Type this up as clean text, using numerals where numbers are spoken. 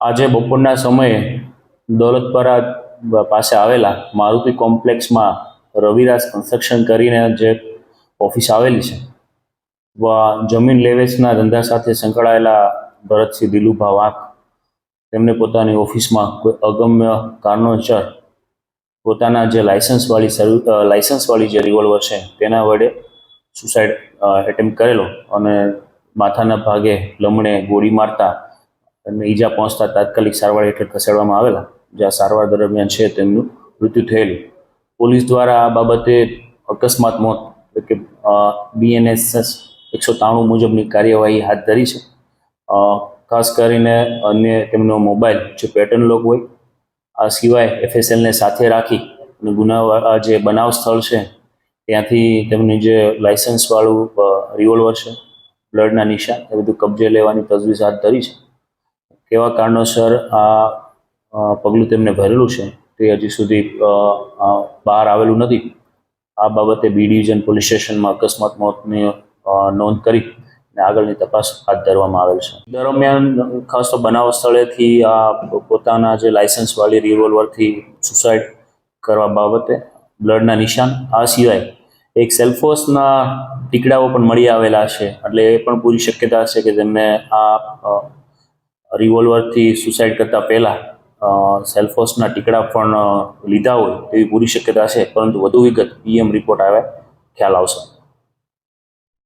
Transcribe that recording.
આજે બપોરના સમયે દોલતપરા પાસે આવેલા મારુતિ કોમ્પ્લેક્સમાં રવિરાજ કન્સ્ટ્રક્શન કરીને જે ઓફિસ આવેલી છે, જમીન લેવેચના ધંધા સાથે સંકળાયેલા ભરતસિંહ દિલુભા વાઘ તેમને પોતાની ઓફિસમાં કોઈ અગમ્ય કારણોસર પોતાના જે લાયસન્સવાળી જે રિવોલ્વર છે તેના વડે સુસાઇડ એટેમ્પ્ટ કરેલો અને માથાના ભાગે લમણે ગોળી મારતા અને ઈજા પહોંચતા તાત્કાલિક સારવાર હેઠળ ખસેડવામાં આવેલા, જ્યાં સારવાર દરમિયાન છે તેમનું મૃત્યુ થયેલું. પોલીસ દ્વારા આ બાબતે અકસ્માત મોત એટલે કે BNSS 193 મુજબની કાર્યવાહી હાથ ધરી છે. ખાસ કરીને અન્ય તેમનો મોબાઈલ જે પેટર્ન લોક હોય, આ સિવાય FSLને સાથે રાખી અને જે બનાવ સ્થળ છે ત્યાંથી તેમની જે લાયસન્સવાળું રિવોલ્વર છે, બ્લડના નિશાન એ બધું કબજે લેવાની તજવીજ હાથ ધરી છે. કેવા કારણોસર આ પગલું તેમને ભરેલું છે તે હજી સુધી બહાર આવેલું નથી. આ બાબતે B ડિવિઝન પોલીસ સ્ટેશનમાં અકસ્માત મોતની નોંધ કરી અને આગળની તપાસ હાથ ધરવામાં આવેલ છે. દરમિયાન ખાસ તો બનાવ સ્થળેથી આ પોતાના જે લાયસન્સવાળી રિવોલ્વરથી સુસાઇડ કરવા બાબતે બ્લડના નિશાન, આ સિવાય એક સેલ્ફોસના ટીકડાઓ પણ મળી આવેલા છે, એટલે એ પણ પૂરી શક્યતા છે કે તેમને આ રિવોલ્વરથી સુસાઇડ કરતા પહેલાં સેલ્ફોસના ટીકડા પણ લીધા હોય તેવી પૂરી શક્યતા છે, પરંતુ વધુ વિગત PM રિપોર્ટ આવે ખ્યાલ આવશે.